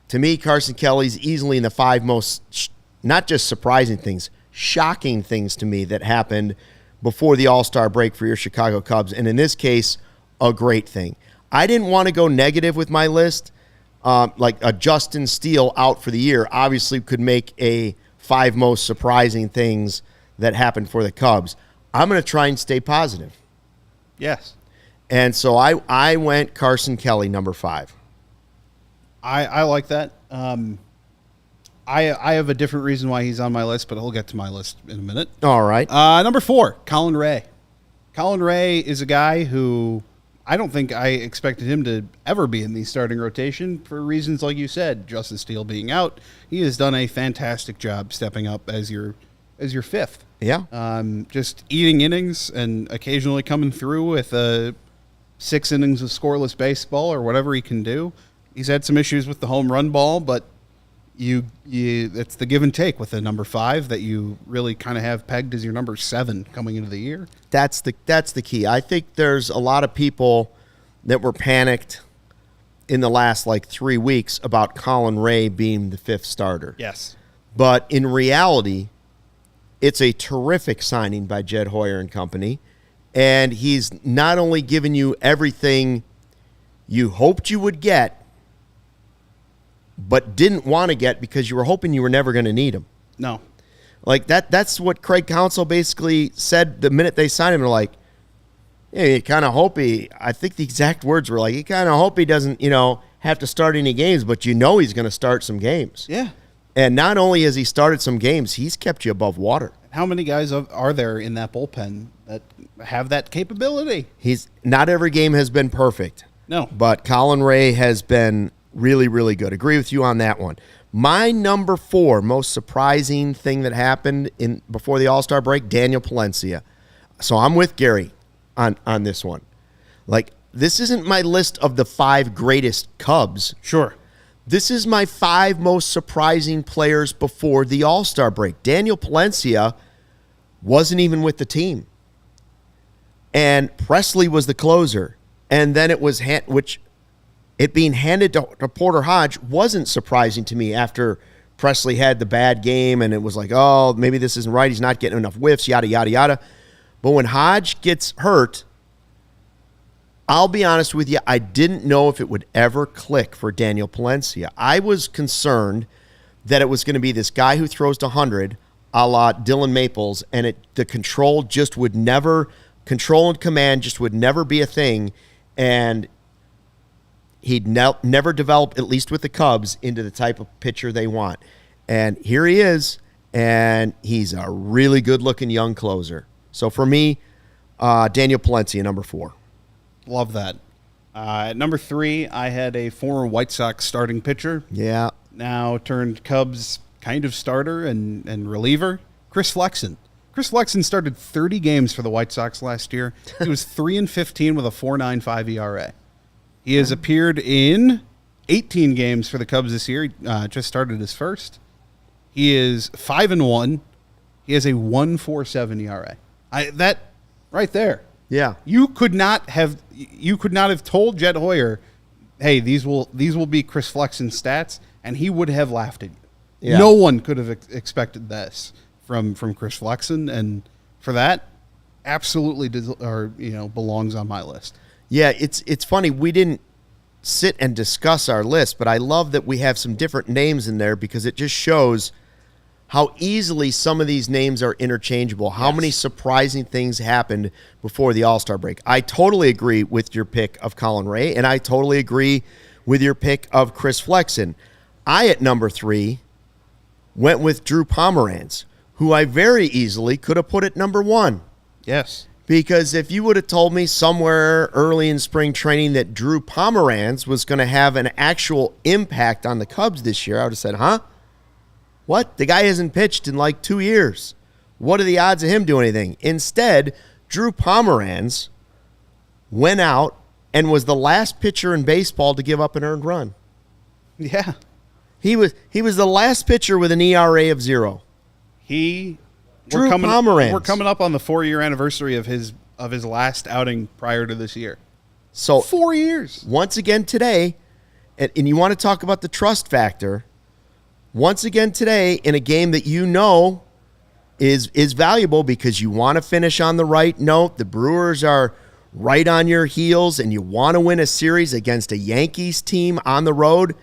to me, Carson Kelly's easily in the 5 most, not just surprising things, shocking things to me that happened before the All-Star break for your Chicago Cubs. And in this case, a great thing. I didn't want to go negative with my list. Like a Justin Steele out for the year obviously could make a 5 most surprising things that happened for the Cubs. I'm going to try and stay positive. Yes. And so I went Carson Kelly, number 5. I like that. I have a different reason why he's on my list, but I'll get to my list in a minute. All right. Number 4, Colin Ray. Colin Ray is a guy who I don't think I expected him to ever be in the starting rotation for reasons like you said, Justin Steele being out. He has done a fantastic job stepping up as your 5th. Yeah. Just eating innings and occasionally coming through with 6 innings of scoreless baseball or whatever he can do. He's had some issues with the home run ball, but it's the give and take with the number 5 that you really kind of have pegged as your number 7 coming into the year. That's the key. I think there's a lot of people that were panicked in the last 3 weeks about Colin Ray being the 5th starter. Yes. But in reality, it's a terrific signing by Jed Hoyer and company. And he's not only given you everything you hoped you would get, but didn't want to get because you were hoping you were never going to need him. No. Like that's what Craig Counsell basically said the minute they signed him. They're like, yeah, you kind of hope I think the exact words were like, you kind of hope he doesn't, have to start any games, but he's going to start some games. Yeah. And not only has he started some games, he's kept you above water. How many guys are there in that bullpen that have that capability? Not every game has been perfect. No. But Colin Ray has been really, really good. Agree with you on that one. My number 4 most surprising thing that happened before the All-Star break, Daniel Palencia. So I'm with Gary on this one. This isn't my list of the 5 greatest Cubs. Sure. This is my 5 most surprising players before the All-Star break. Daniel Palencia wasn't even with the team. And Presley was the closer. And then it was it being handed to Porter Hodge wasn't surprising to me after Presley had the bad game and it was like, oh, maybe this isn't right. He's not getting enough whiffs, yada, yada, yada. But when Hodge gets hurt, I'll be honest with you, I didn't know if it would ever click for Daniel Palencia. I was concerned that it was going to be this guy who throws to 100, a la Dylan Maples, and the control and command just would never be a thing, and he'd never develop, at least with the Cubs, into the type of pitcher they want. And here he is, and he's a really good-looking young closer. So for me, Daniel Palencia, number 4. Love that. At number 3, I had a former White Sox starting pitcher. Yeah. Now turned Cubs kind of starter and reliever, Chris Flexen. Chris Flexen started 30 games for the White Sox last year. He was 3-15 with a 4.95 ERA. He has appeared in 18 games for the Cubs this year. Just started his first. He is 5-1. He has a 1.47 ERA. That right there. Yeah. You could not have told Jed Hoyer, hey, these will be Chris Flexen's stats, and he would have laughed at you. Yeah. No one could have expected this from Chris Flexen, and for that, absolutely belongs on my list. Yeah, it's funny. We didn't sit and discuss our list, but I love that we have some different names in there because it just shows how easily some of these names are interchangeable, how many surprising things happened before the All-Star break. I totally agree with your pick of Colin Ray, and I totally agree with your pick of Chris Flexen. I, at number 3, went with Drew Pomeranz, who I very easily could have put at number 1. Yes. Because if you would have told me somewhere early in spring training that Drew Pomeranz was going to have an actual impact on the Cubs this year, I would have said, huh? What? The guy hasn't pitched in like 2 years. What are the odds of him doing anything? Instead, Drew Pomeranz went out and was the last pitcher in baseball to give up an earned run. Yeah. He was the last pitcher with an ERA of 0. Drew Pomeranz. We're coming up on the 4-year anniversary of his last outing prior to this year. So 4 years. Once again today, and you want to talk about the trust factor, once again today in a game that you know is valuable because you want to finish on the right note. The Brewers are right on your heels, and you want to win a series against a Yankees team on the road.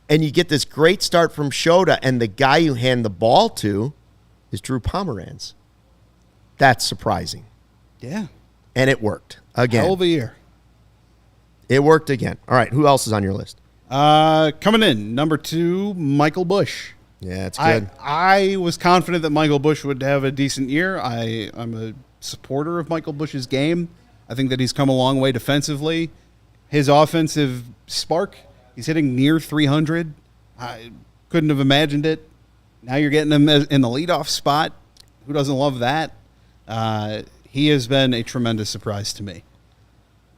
And you get this great start from Shota, and the guy you hand the ball to is Drew Pomeranz. That's surprising. Yeah. And it worked again. Hell of a year. It worked again. All right, who else is on your list? Coming in, number 2, Michael Busch. Yeah, it's good. I was confident that Michael Busch would have a decent year. I'm a supporter of Michael Busch's game. I think that he's come a long way defensively. His offensive spark, he's hitting near 300. I couldn't have imagined it. Now you're getting him in the leadoff spot. Who doesn't love that? He has been a tremendous surprise to me.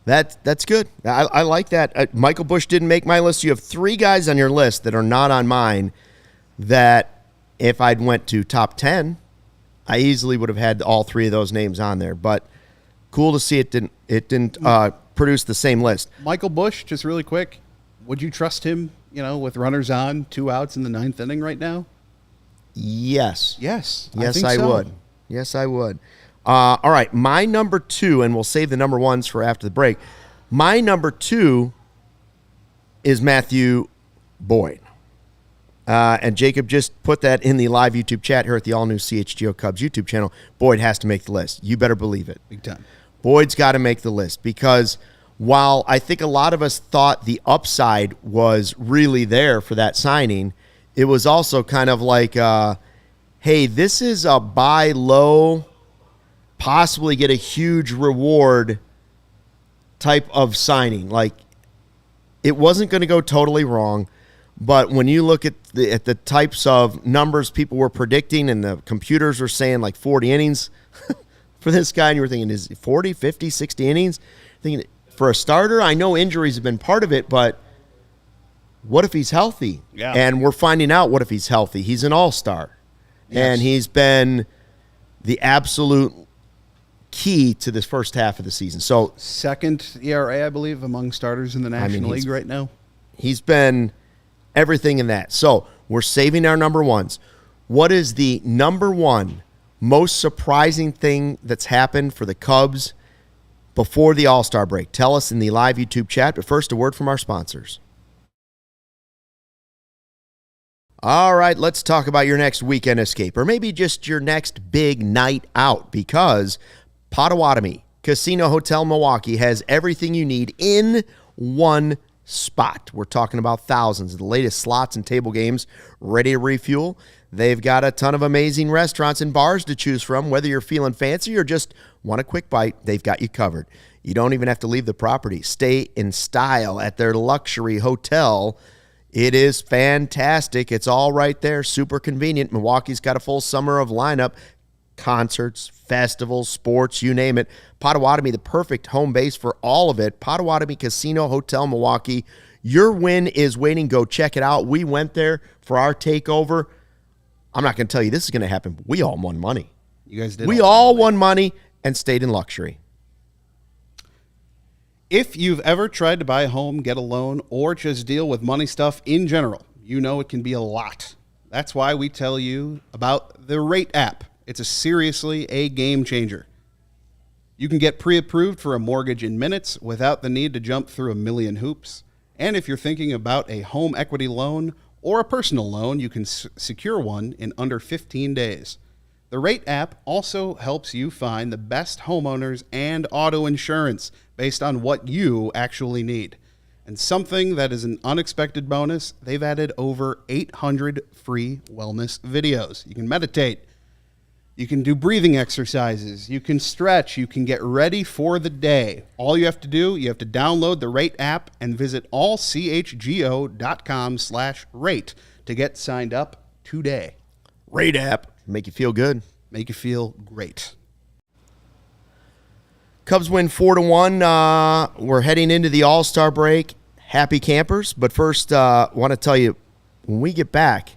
That's good. I like that. Michael Busch didn't make my list. You have 3 guys on your list that are not on mine that if I'd went to top 10, I easily would have had all 3 of those names on there. But cool to see it didn't produce the same list. Michael Busch, just really quick, would you trust him, with runners on, 2 outs in the 9th inning right now? Yes. Yes. Yes, I would. Yes, I would. All right, my number 2, and we'll save the number 1s for after the break. My number 2 is Matthew Boyd. And Jacob just put that in the live YouTube chat here at the all-new CHGO Cubs YouTube channel. Boyd has to make the list. You better believe it. Big time. Boyd's got to make the list because while I think a lot of us thought the upside was really there for that signing, it was also kind of like, hey, this is a buy low, possibly get a huge reward type of signing. Like, it wasn't going to go totally wrong, but when you look at the types of numbers people were predicting and the computers were saying like 40 innings for this guy, and you were thinking, is it 40, 50, 60 innings? Thinking, for a starter, I know injuries have been part of it, but what if he's healthy? Yeah. And we're finding out what if he's healthy. He's an all-star. Yes. And he's been the absolute key to this first half of the season. So 2nd ERA, I believe, among starters in the National League right now. He's been everything in that. So we're saving our number 1s. What is the number 1 most surprising thing that's happened for the Cubs before the All-Star break? Tell us in the live YouTube chat. But first, a word from our sponsors. All right, let's talk about your next weekend escape, or maybe just your next big night out, because Potawatomi Casino Hotel Milwaukee has everything you need in one spot. We're talking about thousands of the latest slots and table games ready to refuel. They've got a ton of amazing restaurants and bars to choose from. Whether you're feeling fancy or just want a quick bite, they've got you covered. You don't even have to leave the property. Stay in style at their luxury hotel. It is fantastic. It's all right there. Super convenient. Milwaukee's got a full summer of lineup. Concerts, festivals, sports, you name it. Potawatomi, the perfect home base for all of it. Potawatomi Casino Hotel Milwaukee. Your win is waiting. Go check it out. We went there for our takeover. I'm not going to tell you this is going to happen, but we all won money. You guys did. We all won money and stayed in luxury. If you've ever tried to buy a home, get a loan, or just deal with money stuff in general, you know it can be a lot. That's why we tell you about the Rate app. It's seriously a game changer. You can get pre-approved for a mortgage in minutes without the need to jump through a million hoops. And if you're thinking about a home equity loan or a personal loan, you can secure one in under 15 days. The Rate app also helps you find the best homeowners and auto insurance based on what you actually need. And something that is an unexpected bonus, they've added over 800 free wellness videos. You can meditate. You can do breathing exercises. You can stretch. You can get ready for the day. All you have to do, you have to download the Rate app and visit allchgo.com/rate to get signed up today. Rate app. Make you feel good. Make you feel great. Cubs win 4-1. We're heading into the All-Star break. Happy campers. But first, want to tell you, when we get back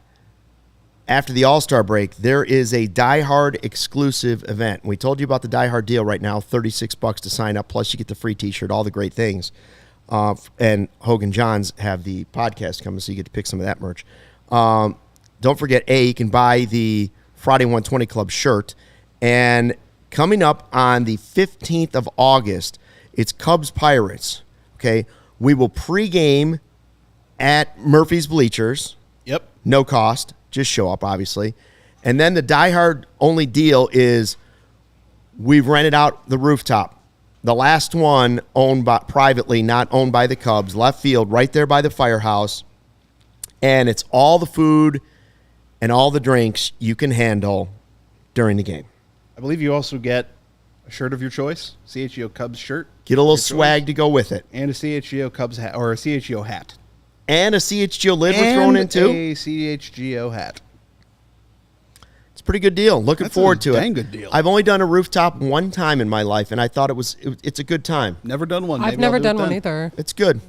after the All-Star break, there is a Die Hard exclusive event. We told you about the Die Hard deal right now, $36 to sign up, plus you get the free T-shirt, all the great things. And Hogan Johns have the podcast coming, so you get to pick some of that merch. Don't forget, you can buy the Friday 120 Club shirt. And coming up on the 15th of August, it's Cubs Pirates. Okay, we will pregame at Murphy's Bleachers. Yep. No cost. Just show up, obviously. And then the Die Hard only deal is we've rented out the rooftop. The last one owned by, privately, not owned by the Cubs, left field, right there by the firehouse. And it's all the food and all the drinks you can handle during the game. I believe you also get a shirt of your choice, CHGO Cubs shirt. Get a little swag to go with it. And a CHGO Cubs hat, or a CHGO hat. And a CHGO lid we're throwing in, too. A CHGO hat. It's a pretty good deal. Looking forward to it. Dang good deal. I've only done a rooftop one time in my life, and I thought it's a good time. Never done one. I've Maybe never I'll do it done one then. either. It's good.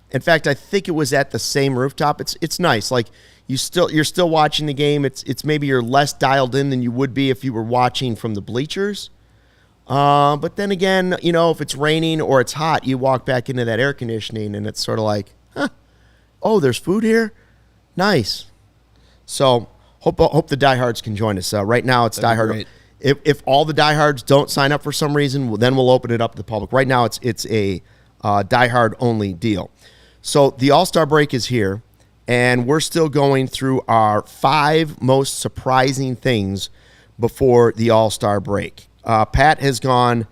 In fact, I think it was at the same rooftop. It's nice. Like you're still watching the game. It's maybe you're less dialed in than you would be if you were watching from the bleachers. But then again, if it's raining or it's hot, you walk back into that air conditioning and it's sort of like, oh, there's food here? Nice. So hope the diehards can join us. Right now it's That'd be diehard. great. If all the diehards don't sign up for some reason, then we'll open it up to the public. Right now it's a diehard only deal. So the All-Star break is here, and we're still going through our 5 most surprising things before the All-Star break. Pat has gone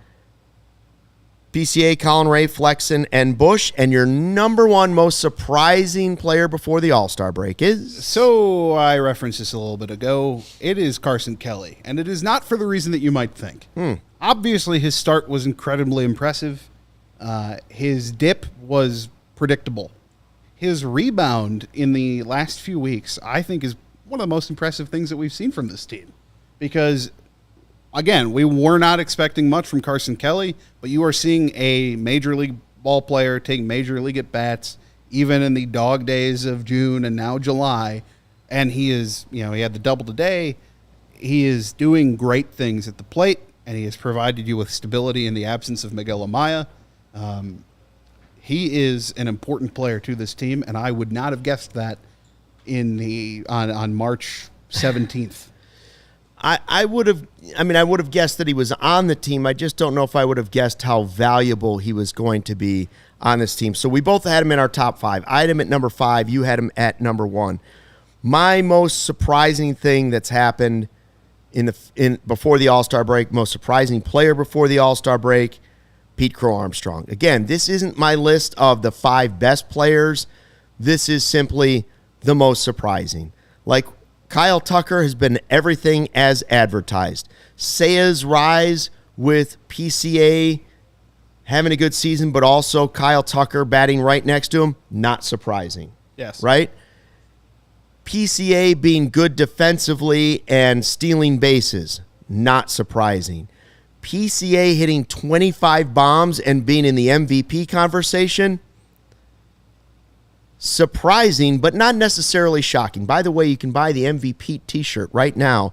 PCA, Colin Ray, Flexen, and Busch, and your number 1 most surprising player before the All-Star break is? So I referenced this a little bit ago. It is Carson Kelly, and it is not for the reason that you might think. Obviously, his start was incredibly impressive. His dip was predictable. His rebound in the last few weeks, I think, is one of the most impressive things that we've seen from this team. Because, again, we were not expecting much from Carson Kelly, but you are seeing a major league ball player take major league at-bats, even in the dog days of June and now July. And he is, he had the double today. He is doing great things at the plate, and he has provided you with stability in the absence of Miguel Amaya. He is an important player to this team, and I would not have guessed that on March 17th. I would have guessed that he was on the team. I just don't know if I would have guessed how valuable he was going to be on this team. So we both had him in our top 5. I had him at number 5. You had him at number 1. My most surprising thing that's happened before the All-Star break, most surprising player before the All-Star break, Pete Crow-Armstrong. Again, this isn't my list of the 5 best players. This is simply the most surprising. Like, Kyle Tucker has been everything as advertised. Seiya's rise with PCA having a good season, but also Kyle Tucker batting right next to him, not surprising. Yes. Right? PCA being good defensively and stealing bases, not surprising. PCA hitting 25 bombs and being in the MVP conversation, surprising, but not necessarily shocking. By the way, you can buy the MVP t-shirt right now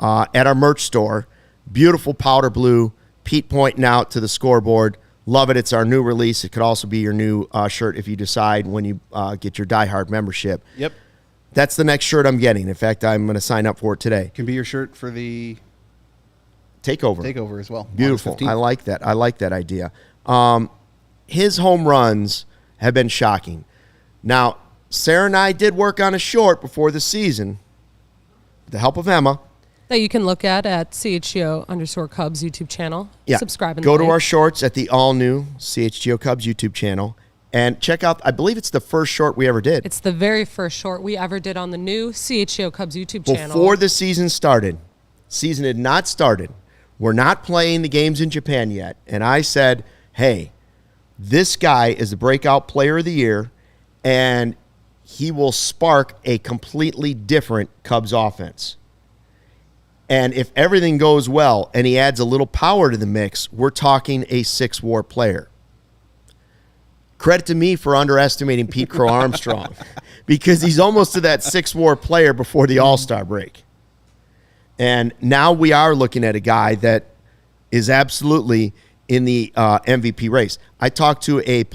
at our merch store. Beautiful powder blue, Pete pointing out to the scoreboard. Love it. It's our new release. It could also be your new shirt if you decide when you get your Die Hard membership. Yep. That's the next shirt I'm getting. In fact, I'm going to sign up for it today. Can be your shirt for the Takeover as well. Beautiful. August 15th. I like that. I like that idea. His home runs have been shocking. Now, Sarah and I did work on a short before the season with the help of Emma. That you can look at CHGO_Cubs YouTube channel. Yeah. Subscribe and Go to like. our shorts at the all-new CHGO Cubs YouTube channel and check out, I believe it's the first short we ever did. It's the very first short we ever did on the new CHGO Cubs YouTube channel. Before the season started. Season had not started. We're not playing the games in Japan yet. And I said, hey, this guy is the breakout player of the year, and he will spark a completely different Cubs offense. And if everything goes well and he adds a little power to the mix, we're talking a 6-WAR player. Credit to me for underestimating Pete Crow-Armstrong because he's almost to that 6-WAR player before the All-Star break. And now we are looking at a guy that is absolutely in the MVP race. I talked to the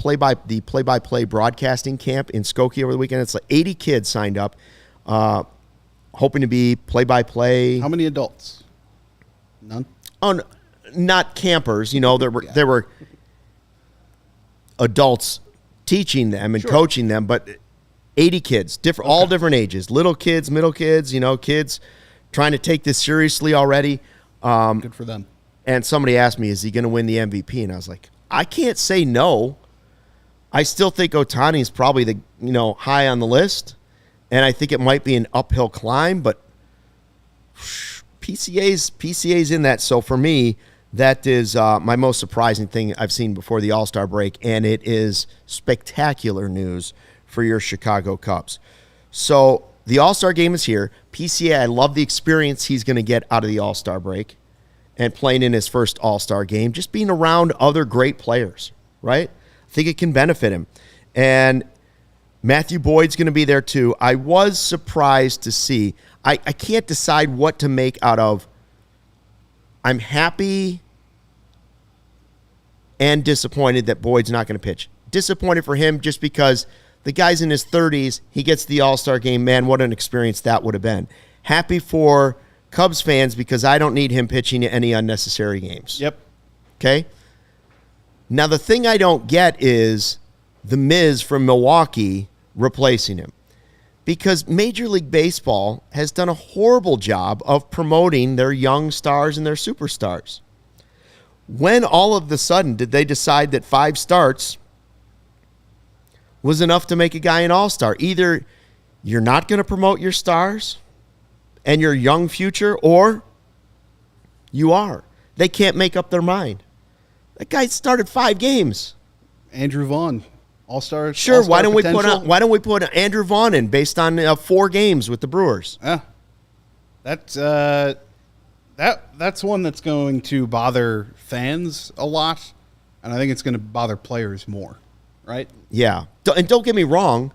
play-by-play broadcasting camp in Skokie over the weekend. It's like 80 kids signed up, hoping to be play-by-play. How many adults? None? Oh, no, not campers. You know, there were adults teaching them and coaching them, but 80 kids, all different ages, little kids, middle kids, kids trying to take this seriously already. Good for them. And somebody asked me, is he going to win the MVP? And I was like, I can't say no. I still think Ohtani is probably the high on the list, and I think it might be an uphill climb, but PCA's in that. So for me, that is my most surprising thing I've seen before the All-Star break, and it is spectacular news for your Chicago Cubs. So the All-Star game is here. PCA, I love the experience he's going to get out of the All-Star break and playing in his first All-Star game, just being around other great players, right? I think it can benefit him. And Matthew Boyd's going to be there too. I was surprised to see. I can't decide what to make out of. I'm happy and disappointed that Boyd's not going to pitch. Disappointed for him just because the guy's in his 30s. He gets the All-Star game. Man, what an experience that would have been. Happy for Cubs fans because I don't need him pitching any unnecessary games. Yep. Okay? Now, the thing I don't get is the Miz from Milwaukee replacing him, because Major League Baseball has done a horrible job of promoting their young stars and their superstars. When all of a sudden did they decide that 5 starts was enough to make a guy an all-star? Either you're not going to promote your stars and your young future, or you are. They can't make up their mind. That guy started 5 games. Andrew Vaughn, all-star. Sure. all-star Why don't we put Andrew Vaughn in based on 4 games with the Brewers? Yeah, that's one that's going to bother fans a lot, and I think it's going to bother players more. Right? Yeah. And don't get me wrong.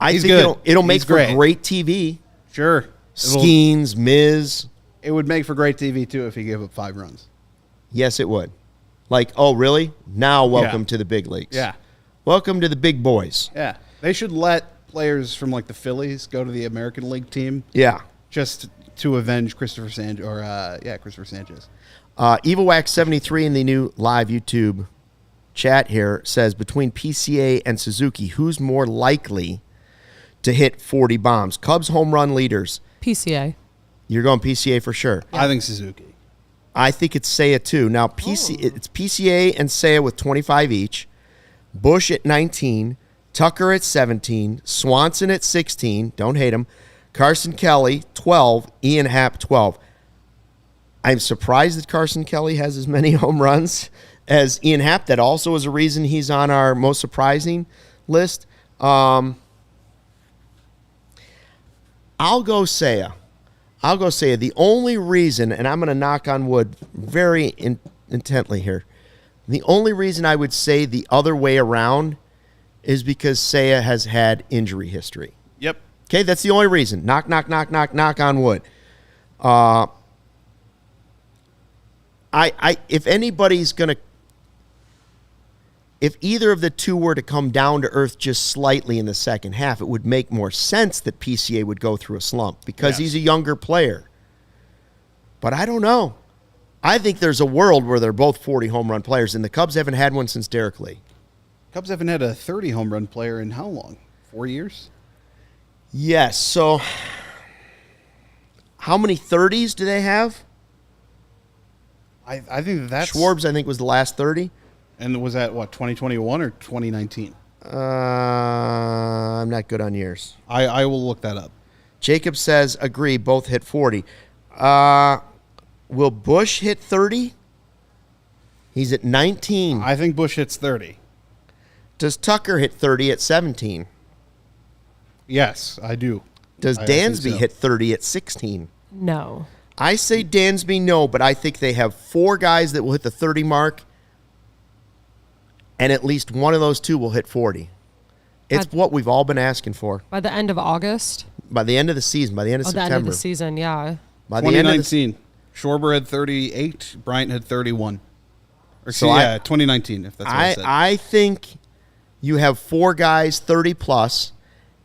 I He's think good. it'll make He's for great. great TV. Sure. Skeens, Miz. It would make for great TV too if he gave up 5 runs. Yes, it would. Like, oh, really? Now welcome to the big leagues. Yeah. Welcome to the big boys. Yeah. They should let players from like the Phillies go to the American League team. Yeah. Just to avenge Christopher Sanchez. Christopher Sanchez. EvilWax73 in the new live YouTube chat here says, between PCA and Suzuki, who's more likely to hit 40 bombs. Cubs home run leaders. PCA. You're going PCA for sure. I think Suzuki. I think it's Seiya too. Now, it's PCA and Seiya with 25 each. Busch at 19. Tucker at 17. Swanson at 16. Don't hate him. Carson Kelly, 12. Ian Happ, 12. I'm surprised that Carson Kelly has as many home runs as Ian Happ. That also is a reason he's on our most surprising list. I'll go Seiya. The only reason, and I'm going to knock on wood very intently here, the only reason I would say the other way around is because Seiya has had injury history. Yep. Okay, that's the only reason. Knock on wood. If anybody's going to, if either of the two were to come down to earth just slightly in the second half, it would make more sense that PCA would go through a slump because he's a younger player. But I don't know. I think there's a world where they're both 40 home run players, and the Cubs haven't had one since Derek Lee. Cubs haven't had a 30 home run player in how long? 4 years? Yes. So how many 30s do they have? I think that's... Schwarb's, I think, was the last 30. And was that, 2021 or 2019? I'm not good on years. I will look that up. Jacob says, agree, both hit 40. Will Busch hit 30? He's at 19. I think Busch hits 30. Does Tucker hit 30 at 17? Yes, I do. Does I think Dansby so. hit 30 at 16? No. I say Dansby no, but I think they have 4 guys that will hit the 30 mark, and at least one of those 2 will hit 40. It's what we've all been asking for. By the end of August? By the end of the season, by the end of September. The end of the season, yeah. By the end of the 2019. Schwarber had 38. Bryant had 31. Or So 2019, if that's what I said. I think you have 4 guys 30 plus,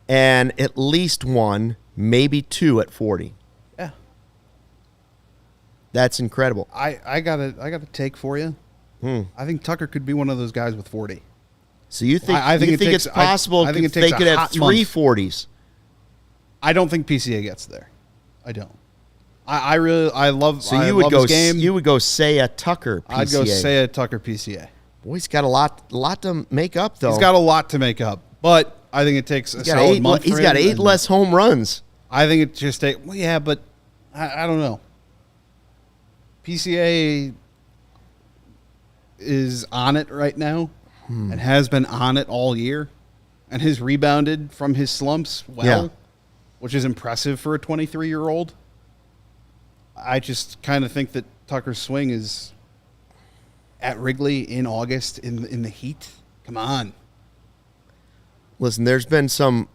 and at least 1, maybe 2 at 40. Yeah. That's incredible. I got a take for you. I think Tucker could be one of those guys with 40. So you think I think you it think takes- it's possible I think it they takes could a have hot 3 month. 40s? I don't think PCA gets there. I don't. I love. So I you would love go his game. you would go Seiya Tucker PCA. I'd go Seiya Tucker PCA. Boy, he's got a lot to make up though. He's got a lot to make up, but I think it takes a solid month. He's for got him, 8 and less home runs. I think it just take. Well, yeah, but I don't know. PCA is on it right now, and has been on it all year, and has rebounded from his slumps well, which is impressive for a 23-year-old. I just kind of think that Tucker's swing is at Wrigley in August in the heat. Come on. Listen, there's been some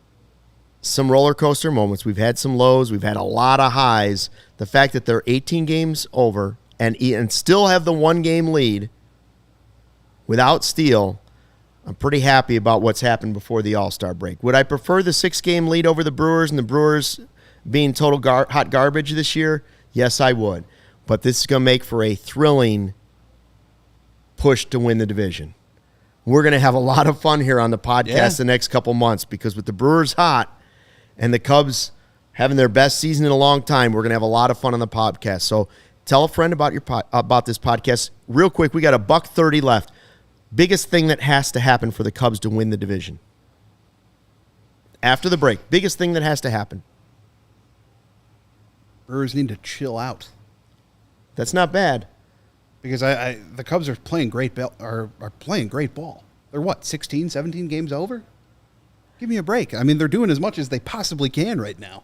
roller coaster moments. We've had some lows. We've had a lot of highs. The fact that they're 18 games over and still have the 1-game lead without Steele, I'm pretty happy about what's happened before the All-Star break. Would I prefer the 6-game lead over the Brewers and the Brewers being total hot garbage this year? Yes, I would. But this is going to make for a thrilling push to win the division. We're going to have a lot of fun here on the podcast the next couple months because with the Brewers hot and the Cubs having their best season in a long time, we're going to have a lot of fun on the podcast. So tell a friend about about this podcast. Real quick, we got $1:30 left. Biggest thing that has to happen for the Cubs to win the division. After the break, biggest thing that has to happen. Brewers need to chill out. That's not bad. Because the Cubs are playing great are playing great ball. They're what, 16, 17 games over? Give me a break. I mean, they're doing as much as they possibly can right now.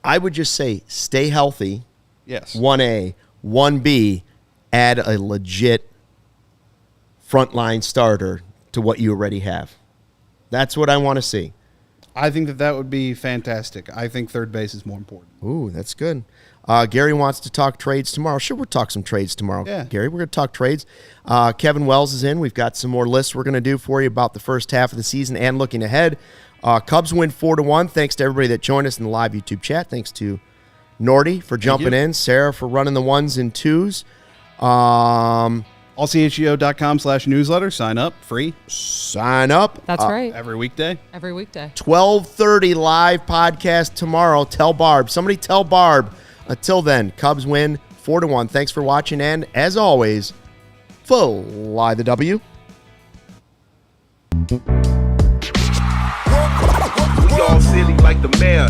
I would just say stay healthy. Yes. 1A, 1B, add a legit frontline starter to what you already have. That's what I want to see. I think that would be fantastic. I think third base is more important. Ooh, that's good. Gary wants to talk trades tomorrow. Sure, we'll talk some trades tomorrow. Yeah. Gary, we're going to talk trades. Kevin Wells is in. We've got some more lists we're going to do for you about the first half of the season and looking ahead. Cubs win 4-1. Thanks to everybody that joined us in the live YouTube chat. Thanks to Nordy for jumping in. Sarah for running the 1s and 2s. allchgo.com/newsletter. Sign up, free. Sign up. That's right. Every weekday. Every weekday. 12:30 live podcast tomorrow. Tell Barb. Somebody tell Barb. Until then, Cubs win 4-1. Thanks for watching, and as always, fly the W. We all silly like the mayor.